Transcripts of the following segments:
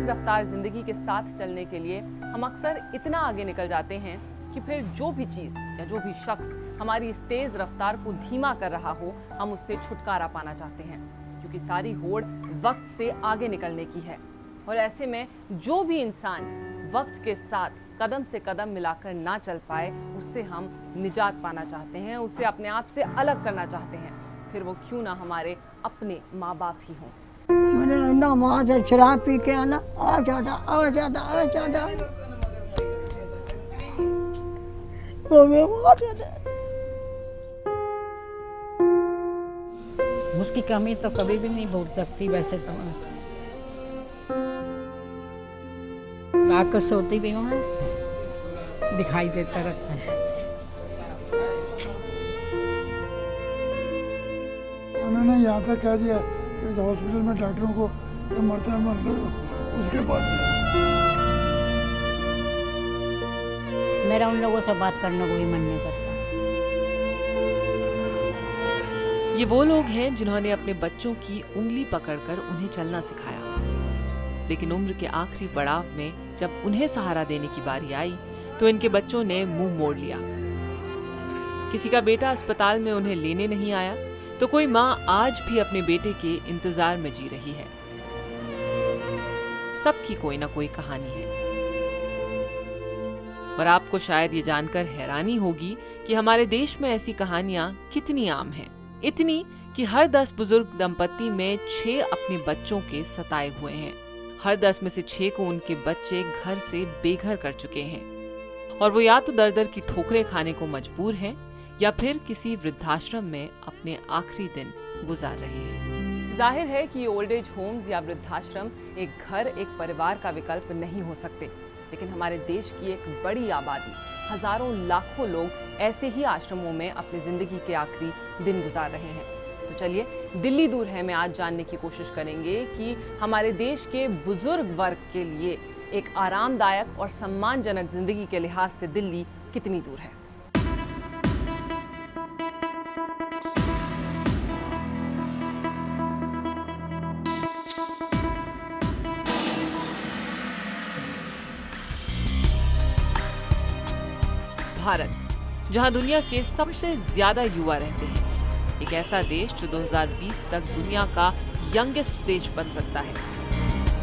तेज रफ्तार जिंदगी के साथ चलने के लिए हम अक्सर इतना आगे निकल जाते हैं कि फिर जो भी चीज या जो भी शख्स हमारी इस तेज रफ्तार को धीमा कर रहा हो, हम उससे छुटकारा पाना चाहते हैं, क्योंकि सारी होड़ वक्त से आगे निकलने की है। और ऐसे में जो भी इंसान वक्त के साथ कदम से कदम मिलाकर ना चल पाए, उससे हम निजात पाना चाहते हैं, उससे अपने आप से अलग करना चाहते हैं, फिर वो क्यों ना हमारे अपने माँ बाप ही हों। मैंने ना वहाँ से शराब पी के आना, आ जाता उसकी कमी तो कभी भी नहीं भूल सकती। वैसे तो रात को सोती भी हूँ, दिखाई देता रहता है। उन्होंने यहाँ तक कह दिया कि हॉस्पिटल में डॉक्टरों को ये मरता है, मर लो, उसके बाद मेरा उन लोगों से बात करने को भी मन नहीं करता। ये वो लोग हैं जिन्होंने अपने बच्चों की उंगली पकड़कर उन्हें चलना सिखाया, लेकिन उम्र के आखिरी पड़ाव में जब उन्हें सहारा देने की बारी आई तो इनके बच्चों ने मुंह मोड़ लिया। किसी का बेटा अस्पताल में उन्हें लेने नहीं आया तो कोई माँ आज भी अपने बेटे के इंतजार में जी रही है। सबकी कोई ना कोई कहानी है। और आपको शायद ये जानकर हैरानी होगी कि हमारे देश में ऐसी कहानियां कितनी आम हैं। इतनी कि हर 10 बुजुर्ग दंपत्ति में 6 अपने बच्चों के सताए हुए हैं। हर 10 में से 6 को उनके बच्चे घर से बेघर कर चुके हैं और वो या तो दर दर की ठोकरें खाने को मजबूर हैं या फिर किसी वृद्धाश्रम में अपने आखिरी दिन गुजार रहे हैं। जाहिर है कि ओल्ड एज होम्स या वृद्धाश्रम एक घर, एक परिवार का विकल्प नहीं हो सकते, लेकिन हमारे देश की एक बड़ी आबादी, हजारों लाखों लोग ऐसे ही आश्रमों में अपनी जिंदगी के आखिरी दिन गुजार रहे हैं। तो चलिए, दिल्ली दूर है में आज जानने की कोशिश करेंगे कि हमारे देश के बुजुर्ग वर्ग के लिए एक आरामदायक और सम्मानजनक जिंदगी के लिहाज से दिल्ली कितनी दूर है। भारत, जहां दुनिया के सबसे ज्यादा युवा रहते हैं, एक ऐसा देश जो 2020 तक दुनिया का यंगेस्ट देश बन सकता है।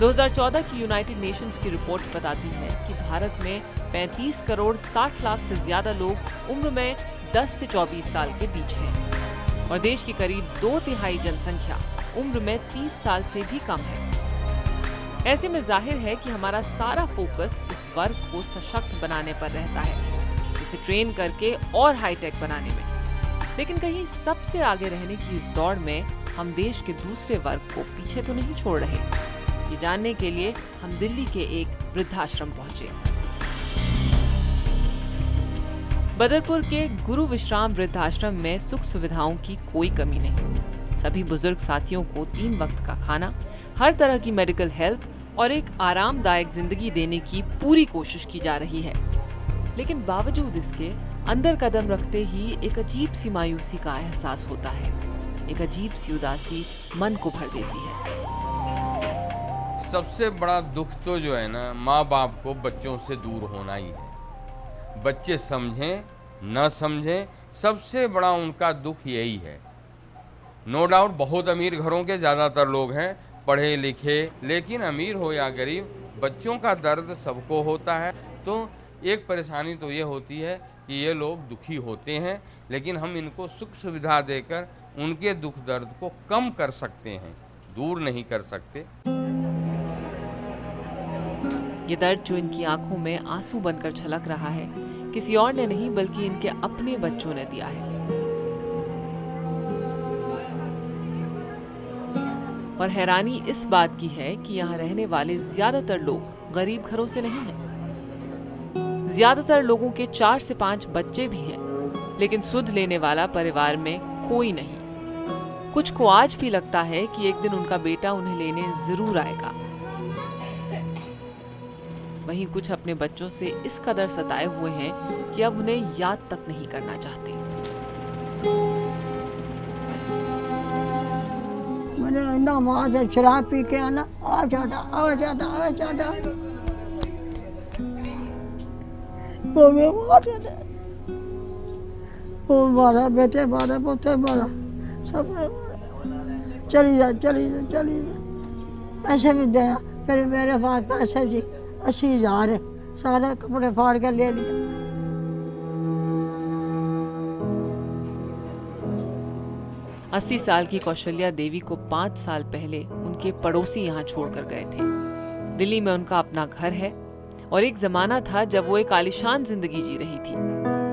2014 की यूनाइटेड नेशंस की रिपोर्ट बताती है कि भारत में 35 करोड़ 60 लाख से ज्यादा लोग उम्र में 10 से 24 साल के बीच हैं और देश की करीब 2/3 जनसंख्या उम्र में 30 साल से भी कम है। ऐसे में जाहिर है कि हमारा सारा फोकस इस वर्ग को सशक्त बनाने पर रहता है, इसे ट्रेन करके और हाईटेक बनाने में। लेकिन कहीं सबसे आगे रहने की इस दौड़ में हम देश के दूसरे वर्ग को पीछे तो नहीं छोड़ रहे। ये जानने के लिए हम दिल्ली के एक वृद्धाश्रम पहुंचे। बदरपुर के गुरु विश्राम वृद्धाश्रम में सुख सुविधाओं की कोई कमी नहीं। सभी बुजुर्ग साथियों को 3 वक्त का खाना, हर तरह की मेडिकल हेल्प और एक आरामदायक जिंदगी देने की पूरी कोशिश की जा रही है। लेकिन बावजूद इसके अंदर कदम रखते ही एक अजीब सी मायूसी का एहसास होता है। एक अजीब सी उदासी मन को भर देती है। सबसे बड़ा दुख तो जो है ना, माँ बाप को बच्चों से दूर होना ही है। बच्चे समझें न समझें, सबसे बड़ा उनका दुख यही है। नो डाउट बहुत अमीर घरों के ज़्यादातर लोग हैं, पढ़े लिखे, लेकिन अमीर हो या गरीब, बच्चों का दर्द सबको होता है। तो एक परेशानी तो ये होती है कि ये लोग दुखी होते हैं, लेकिन हम इनको सुख सुविधा देकर उनके दुख दर्द को कम कर सकते हैं, दूर नहीं कर सकते। ये दर्द जो इनकी आंखों में आंसू बनकर छलक रहा है, किसी और ने नहीं बल्कि इनके अपने बच्चों ने दिया है। और हैरानी इस बात की है कि यहाँ रहने वाले ज्यादातर लोग गरीब घरों से नहीं हैं। ज्यादातर लोगों के 4 से 5 बच्चे भी हैं, लेकिन सुध लेने वाला परिवार में कोई नहीं। कुछ को आज भी लगता है कि एक दिन उनका बेटा उन्हें लेने जरूर आएगा। वहीं कुछ अपने बच्चों से इस कदर सताए हुए हैं कि अब उन्हें याद तक नहीं करना चाहते। मैंने इतना मार से शराब पी के आना आ जाता वो भी मार देते, वो मारा, बेटे मारा, पोते मारा, सब चली जा पैसे भी दिया। फिर मेरे पास पैसे थी 80,000 है, सारे कपड़े फाड़ के ले लिए। 80 साल की कौशल्या देवी को 5 साल पहले उनके पड़ोसी यहाँ छोड़कर गए थे। दिल्ली में उनका अपना घर है और एक जमाना था जब वो एक आलीशान जिंदगी जी रही थी।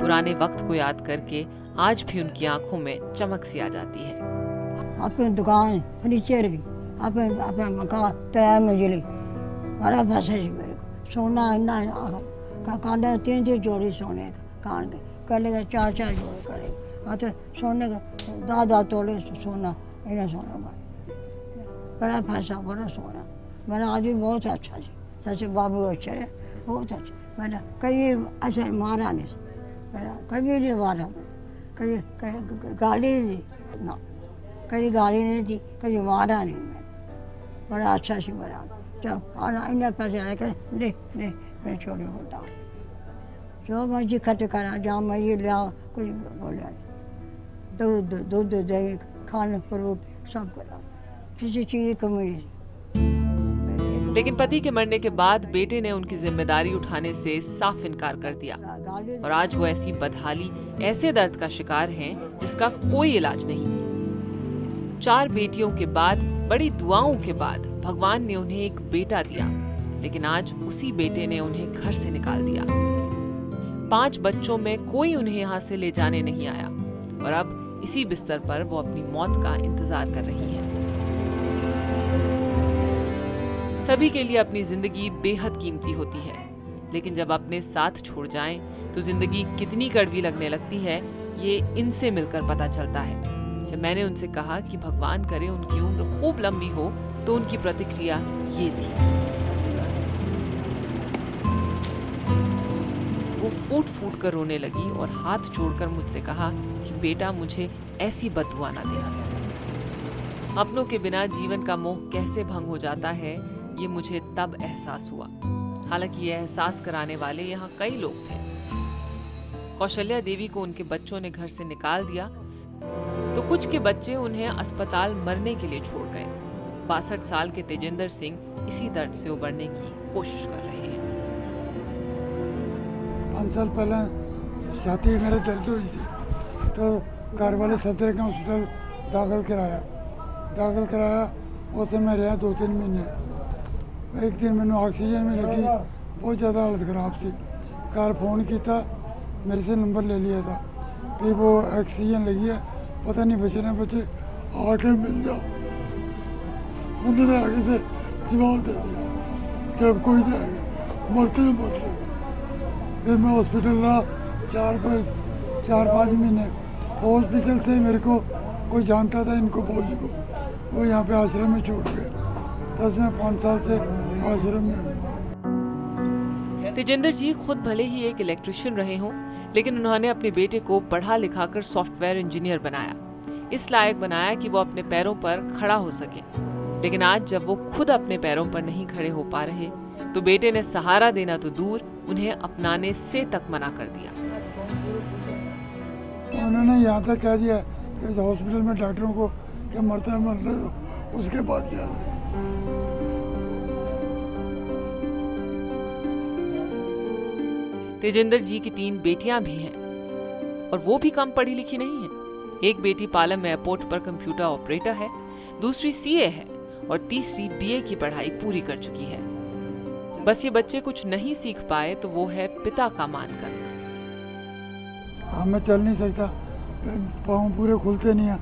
पुराने वक्त को याद करके आज भी उनकी आंखों में चमक सी आ जाती है। अपनी दुकान फर्नीचर की, अपने मकान 3 मंजिली, बड़ा पैसा जी मेरे को। सोना इतना कांडे 3 जोड़ी सोने का कान के करेगा, 4 जोड़ी करेगा। तो सोने का 10 तोले सोना, इन्हें सोना बड़ा पैसा, बड़ा सोना। मेरा आदमी बहुत अच्छा जी, सच बाबू अच्छे है, बहुत अच्छा। मैंने कभी ऐसे मारा नहीं, मेरा कभी नहीं मारा, कभी गाली नहीं दी ना, कभी गाली नहीं दी, कभी मारा नहीं मैंने। बड़ा अच्छा सी मेरा जब आना इन्हें पैसे लेकर ले मैं छोड़ी बोलता हूँ, जो मर्जी खर्च करा, जहाँ मर्जी ले आओ, कुछ बोला नहीं। दूध दही खाने फ्रूट सब करा, किसी चीज़ की कमी नहीं। लेकिन पति के मरने के बाद बेटे ने उनकी जिम्मेदारी उठाने से साफ इनकार कर दिया और आज वो ऐसी बदहाली, ऐसे दर्द का शिकार हैं जिसका कोई इलाज नहीं। 4 बेटियों के बाद, बड़ी दुआओं के बाद भगवान ने उन्हें एक बेटा दिया, लेकिन आज उसी बेटे ने उन्हें घर से निकाल दिया। 5 बच्चों में कोई उन्हें यहाँ से ले जाने नहीं आया और अब इसी बिस्तर पर वो अपनी मौत का इंतजार कर रही हैं। सभी के लिए अपनी जिंदगी बेहद कीमती होती है, लेकिन जब अपने साथ छोड़ जाएं, तो जिंदगी कितनी कड़वी लगने लगती है, ये इनसे मिलकर पता चलता है। जब मैंने उनसे कहा कि भगवान करे उनकी उम्र खूब लंबी हो, तो उनकी प्रतिक्रिया ये थी। वो फूट फूट कर रोने लगी और हाथ जोड़कर मुझसे कहा कि बेटा मुझे ऐसी बददुआ ना देना। अपनों के बिना जीवन का मोह कैसे भंग हो जाता है, ये मुझे तब एहसास हुआ। हालांकि ये एहसास कराने वाले यहाँ कई लोग थे। कौशल्या देवी को उनके बच्चों ने घर से निकाल दिया, तो कुछ के बच्चे उन्हें अस्पताल मरने के लिए छोड़ गए। 62 साल के तेजिंदर सिंह इसी दर्द से उबरने की कोशिश कर रहे हैं। 5 साल पहले छाती मेरे दर्द हुई थी, तो घर वाले सदर के हॉस्पिटल दाखिल कराया। उसे मैं रहा 2-3 महीने। एक दिन मैंने ऑक्सीजन में लगी, बहुत ज़्यादा हालत ख़राब सी। घर फ़ोन किया, मेरे से नंबर ले लिया था कि वो ऑक्सीजन लगी है, पता नहीं बचे ना बचे, आके मिल जाओ। उन्होंने आगे से जवाब दे दिया कि अब कोई नहीं आएगा, मरते ही मर जाएगा। फिर मैं हॉस्पिटल रहा 4-5 महीने। हॉस्पिटल से मेरे को कोई जानता था इनको फौजी को, वो यहाँ पे आश्रम में छूट गए। तब मैं 5 साल से आश्रम में। तेजिंदर जी खुद भले ही एक इलेक्ट्रिशियन रहे हों, लेकिन उन्होंने अपने बेटे को पढ़ा लिखाकर सॉफ्टवेयर इंजीनियर बनाया, इस लायक बनाया कि वो अपने पैरों पर खड़ा हो सके। लेकिन आज जब वो खुद अपने पैरों पर नहीं खड़े हो पा रहे, तो बेटे ने सहारा देना तो दूर, उन्हें अपनाने से तक मना कर दिया। उन्होंने यहाँ तक कह दिया कि हॉस्पिटल में डॉक्टरों को क्या मरता है मर रहे हो, उसके बाद क्या है। तेजिंदर जी की 3 बेटियां भी हैं और वो भी कम पढ़ी लिखी नहीं है। एक बेटी पालम एयरपोर्ट पर कंप्यूटर ऑपरेटर है, दूसरी सीए है और तीसरी बीए की पढ़ाई पूरी कर चुकी है। बस ये बच्चे कुछ नहीं सीख पाए तो वो है पिता का मान करना। हाँ, मैं चल नहीं सकता, पाँव पूरे खुलते नहीं हैं।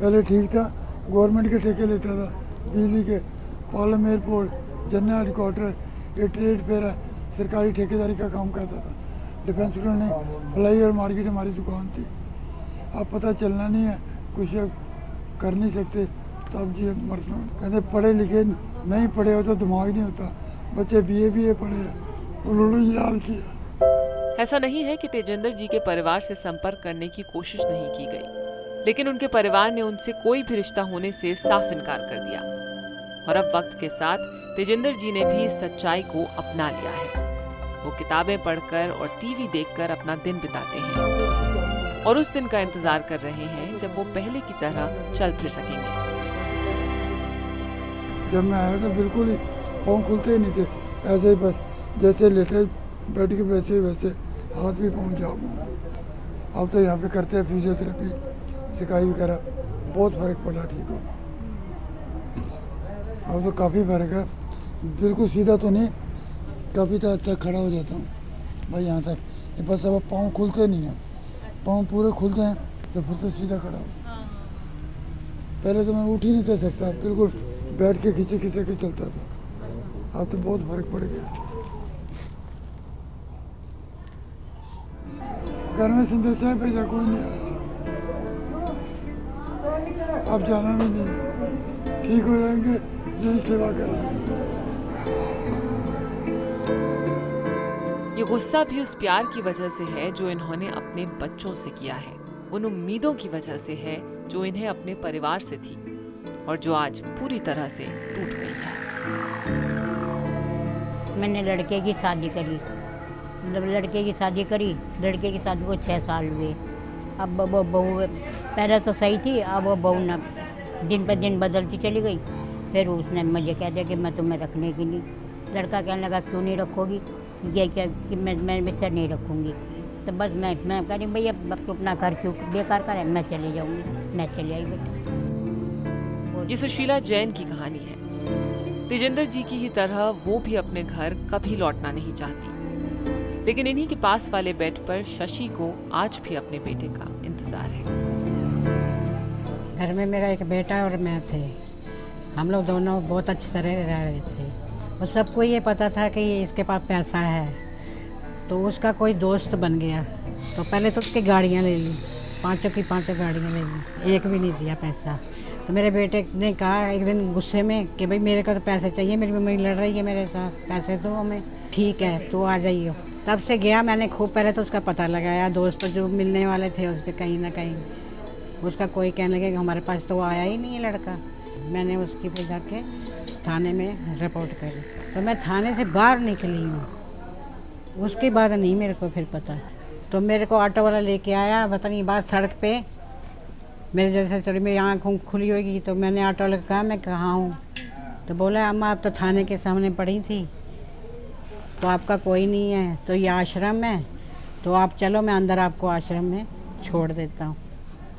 पहले ठीक था, गवर्नमेंट के ठेके लेता था, बिजली के, पालम एयरपोर्ट, जनरल हेडक्वार्टर, ये ट्रेड फेयर है, सरकारी ठेकेदारी का काम करता था। डिफेंस कॉलोनी, फ्लाई और मार्केट हमारी दुकान थी। अब पता चलना नहीं है, कुछ कर नहीं सकते, तो अब जी मरते कहते पढ़े लिखे नहीं पढ़े हो तो दिमाग नहीं होता। बच्चे बीए पढ़े, उन्होंने ये हाल किया। ऐसा नहीं है कि तेजिंदर जी के परिवार से संपर्क करने की कोशिश नहीं की गई। लेकिन उनके परिवार ने उनसे कोई भी रिश्ता होने से साफ इनकार कर दिया। और अब वक्त के साथ तेजिंदर जी ने भी इस सच्चाई को अपना लिया है। वो किताबें पढ़कर और टीवी देखकर अपना दिन बिताते हैं और उस दिन का इंतजार कर रहे हैं जब वो पहले की तरह चल फिर सकेंगे। जब मैं आया तो बिल्कुल ही पाँव खुलते ही नहीं थे, ऐसे ही बस जैसे लेटे बेड के वैसे हाथ भी पहुँच जाऊँगा। अब तो यहाँ पे करते हैं फिजियोथेरेपी, सिकाई वगैरह, बहुत फ़र्क पड़ा, ठीक हो। अब तो काफ़ी फ़र्क है, बिल्कुल सीधा तो नहीं, काफ़ी हद तक खड़ा हो जाता हूँ भाई यहाँ तक। ये बस अब पाँव खुलते नहीं हैं, पाँव पूरे खुलते हैं तो फिर तो सीधा खड़ा हो। पहले तो मैं उठ ही नहीं था सकता, बिल्कुल बैठ के खींचे के चलता था। अब तो बहुत फ़र्क पड़ गया। घर में संदेशा भेजा, कोई नहीं आया। अब जाना भी नहीं, ठीक हो जाएंगे, यही सेवा करेंगे। ये गुस्सा भी उस प्यार की वजह से है जो इन्होंने अपने बच्चों से किया है, उन उम्मीदों की वजह से है जो इन्हें अपने परिवार से थी और जो आज पूरी तरह से टूट गई है। मैंने लड़के की शादी करी, लड़के की शादी को 6 साल हुए। अब वो बहू पहले तो सही थी, अब वो बहू न दिन पर दिन बदलती चली गई। फिर उसने मुझे कह दिया कि मैं तुम्हें रखने की नहीं। लड़का कहने लगा क्यों नहीं रखोगी, ये क्या कि मैं इसे नहीं रखूँगी। तो बस मैं कह रही भैया अब तो अपना घर क्यों बेकार करे, मैं चले जाऊँगी। मैं चले आई बेटा। ये सुशीला जैन की कहानी है। तेजिंदर जी की ही तरह वो भी अपने घर कभी लौटना नहीं चाहती, लेकिन इन्हीं के पास वाले बेड पर शशि को आज भी अपने बेटे का इंतजार है। घर में मेरा एक बेटा और मैं थे, हम लोग दोनों बहुत अच्छी तरह रह रहे थे। और सबको ये पता था कि इसके पास पैसा है, तो उसका कोई दोस्त बन गया। तो पहले तो उसकी गाड़ियाँ ले ली, 5 गाड़ियाँ ले ली, एक भी नहीं दिया पैसा। तो मेरे बेटे ने कहा एक दिन गुस्से में कि भाई मेरे को तो पैसे चाहिए, मेरी मम्मी लड़ रही है मेरे साथ, पैसे दो हमें। ठीक है तो आ जाइए। तब से गया मैंने खूब, पहले तो उसका पता लगाया, दोस्त जो मिलने वाले थे उसके कहीं ना कहीं उसका कोई कहने लगे कि हमारे पास तो वो आया ही नहीं है लड़का। मैंने उसकी पे जाके थाने में रिपोर्ट करी, तो मैं थाने से बाहर निकली हूँ, उसके बाद नहीं मेरे को फिर पता। तो मेरे को ऑटो वाला लेके आया, पता नहीं बात सड़क पे मेरे जैसे थोड़ी मेरी आँख खुली होगी। तो मैंने ऑटो वाले को कहा मैं कहाँ हूँ, तो बोला अम्मा आप तो थाने के सामने पड़ी थी, तो आपका कोई नहीं है, तो ये आश्रम है, तो आप चलो मैं अंदर आपको आश्रम में छोड़ देता हूँ।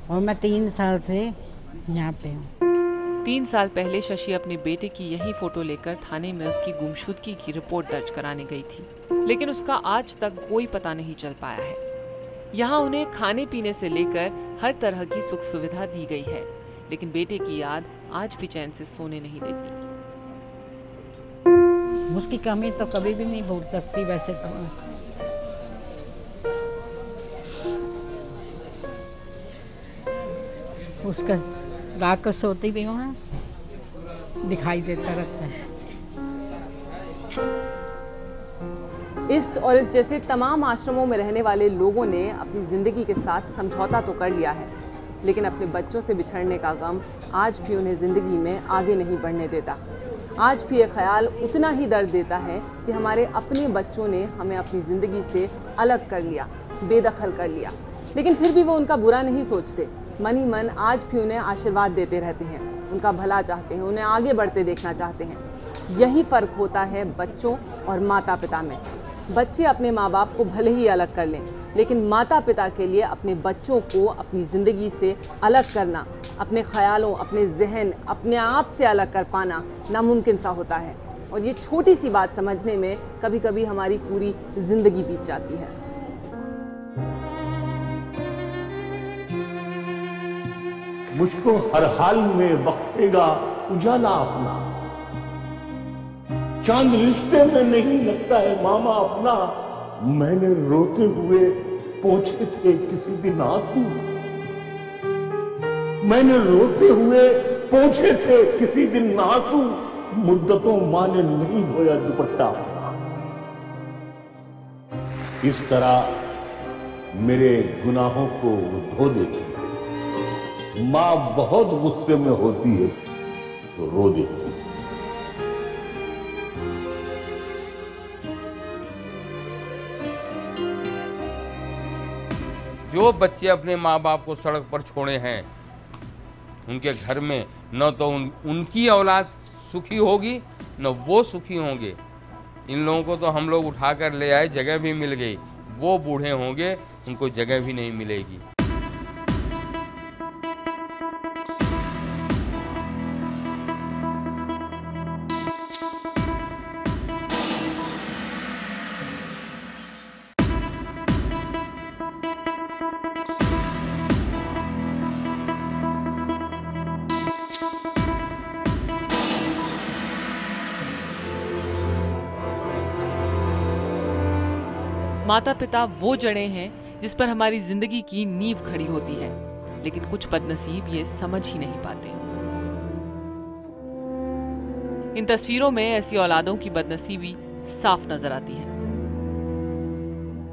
और मैं 3 साल से यहाँ पे हूँ। 3 साल पहले शशि अपने बेटे की यही फोटो लेकर थाने में उसकी गुमशुदगी की रिपोर्ट दर्ज कराने गई थी, लेकिन उसका आज तक कोई पता नहीं चल पाया है। यहाँ उन्हें खाने पीने से लेकर हर तरह की सुख सुविधा दी गई है, लेकिन बेटे की याद आज भी चैन से सोने नहीं देती। उसकी कमी तो कभी भी नहीं भूल सकती वैसे तो। उसका रात को सोती भी हूँ, दिखाई देता रहता है। इस और इस जैसे तमाम आश्रमों में रहने वाले लोगों ने अपनी जिंदगी के साथ समझौता तो कर लिया है, लेकिन अपने बच्चों से बिछड़ने का गम आज भी उन्हें जिंदगी में आगे नहीं बढ़ने देता। आज भी ये ख्याल उतना ही दर्द देता है कि हमारे अपने बच्चों ने हमें अपनी ज़िंदगी से अलग कर लिया, बेदखल कर लिया। लेकिन फिर भी वो उनका बुरा नहीं सोचते, मन ही मन आज भी उन्हें आशीर्वाद देते रहते हैं, उनका भला चाहते हैं, उन्हें आगे बढ़ते देखना चाहते हैं। यही फ़र्क होता है बच्चों और माता पिता में। बच्चे अपने माँ बाप को भले ही अलग कर लें, लेकिन माता पिता के लिए अपने बच्चों को अपनी ज़िंदगी से अलग करना, अपने ख्यालों, अपने जहन, अपने आप से अलग कर पाना नामुमकिन सा होता है। और ये छोटी सी बात समझने में कभी कभी हमारी पूरी ज़िंदगी बीत जाती है। मुझको हर हाल में बख्शेगा उजाला अपना, चांद रिश्ते में नहीं लगता है मामा अपना। मैंने रोते हुए पोंछे थे किसी दिन आंसू, मैंने रोते हुए पोंछे थे किसी दिन आंसू। मुद्दतों मां ने नहीं धोया दुपट्टा अपना। इस तरह मेरे गुनाहों को धो देती, माँ बहुत गुस्से में होती है तो रो देती है। जो बच्चे अपने माँ बाप को सड़क पर छोड़े हैं, उनके घर में न तो उनकी औलाद सुखी होगी न वो सुखी होंगे। इन लोगों को तो हम लोग उठाकर ले आए, जगह भी मिल गई, वो बूढ़े होंगे, उनको जगह भी नहीं मिलेगी। माता पिता वो जड़ें हैं जिस पर हमारी जिंदगी की नींव खड़ी होती है, लेकिन कुछ बदनसीब ये समझ ही नहीं पाते। इन तस्वीरों में ऐसी औलादों की बदनसीबी साफ नजर आती है।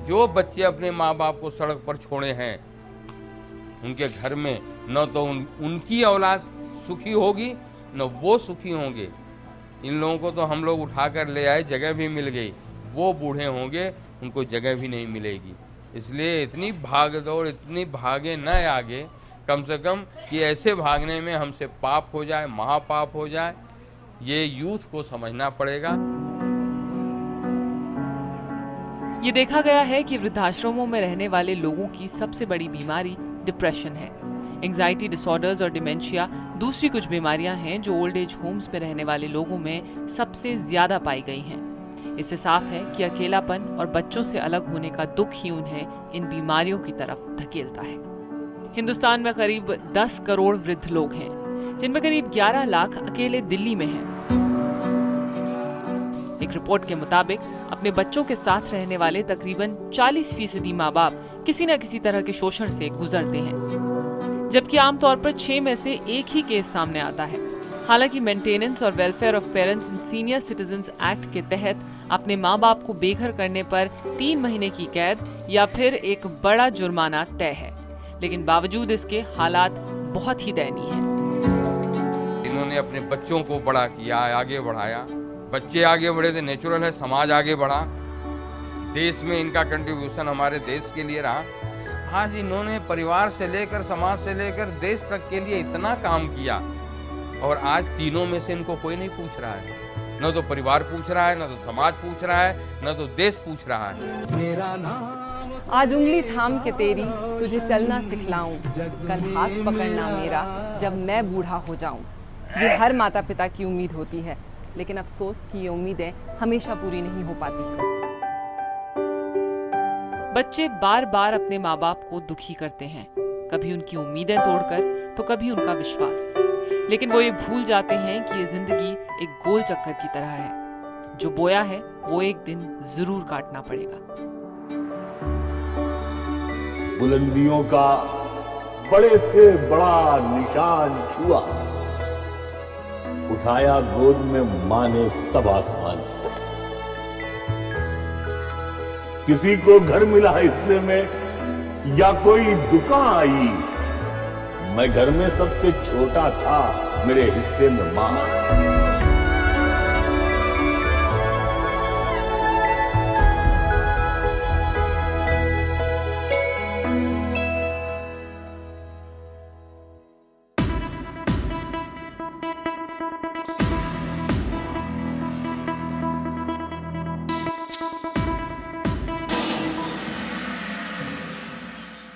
जो बच्चे अपने माँ बाप को सड़क पर छोड़े हैं, उनके घर में न तो उनकी औलाद सुखी होगी न वो सुखी होंगे। इन लोगों को तो हम लोग उठाकर ले आए, जगह भी मिल गई, वो बूढ़े होंगे, उनको जगह भी नहीं मिलेगी। इसलिए इतनी भागदौड़, इतनी भागे न आगे, कम से कम कि ऐसे भागने में हमसे पाप हो जाए, महापाप हो जाए, ये यूथ को समझना पड़ेगा। ये देखा गया है कि वृद्धाश्रमों में रहने वाले लोगों की सबसे बड़ी बीमारी डिप्रेशन है। एंजाइटी डिसऑर्डर्स और डिमेंशिया दूसरी कुछ बीमारियां हैं जो ओल्ड एज होम्स में रहने वाले लोगों में सबसे ज्यादा पाई गई हैं। इससे साफ है कि अकेलापन और बच्चों से अलग होने का दुख ही उन्हें इन बीमारियों की तरफ धकेलता है। हिंदुस्तान में करीब 10 करोड़ वृद्ध लोग हैं, जिनमें करीब 11 लाख अकेले दिल्ली में हैं। एक रिपोर्ट के मुताबिक अपने बच्चों के साथ रहने वाले तकरीबन 40% माँ बाप किसी न किसी तरह के शोषण से गुजरते हैं, जबकि आमतौर पर 6 में से एक ही केस सामने आता है। हालांकि मेंटेनेंस और welfare of parents and senior citizens act के तहत अपने माँ बाप को बेघर करने पर 3 महीने की कैद या फिर एक बड़ा जुर्माना तय है, लेकिन बावजूद इसके हालात बहुत ही दयनीय हैं। इन्होंने अपने बच्चों को बड़ा किया, आगे बढ़ाया, बच्चे आगे बढ़े थे, नेचुरल है, समाज आगे बढ़ा, देश में इनका कंट्रीब्यूशन हमारे देश के लिए रहा। आज इन्होंने परिवार से लेकर, समाज से लेकर देश तक के लिए इतना काम किया, और आज तीनों में से इनको कोई नहीं पूछ रहा है। न तो परिवार पूछ रहा है, न तो समाज पूछ रहा है, न तो देश पूछ रहा है। आज उंगली थाम के तेरी तुझे चलना सिखलाऊं, कल हाथ पकड़ना मेरा जब मैं बूढ़ा हो जाऊं। ये हर माता पिता की उम्मीद होती है, लेकिन अफसोस कि ये उम्मीदें हमेशा पूरी नहीं हो पाती। बच्चे बार बार अपने माँ बाप को दुखी करते हैं, कभी उनकी उम्मीदें तोड़कर तो कभी उनका विश्वास, लेकिन वो ये भूल जाते हैं कि ये जिंदगी एक गोल चक्कर की तरह है। जो बोया है वो एक दिन जरूर काटना पड़ेगा। बुलंदियों का बड़े से बड़ा निशान छुआ, उठाया गोद में माँ ने तब आसमान छुआ। किसी को घर मिला हिस्से में या कोई दुकान आई, मैं घर में सबसे छोटा था, मेरे हिस्से में माँ।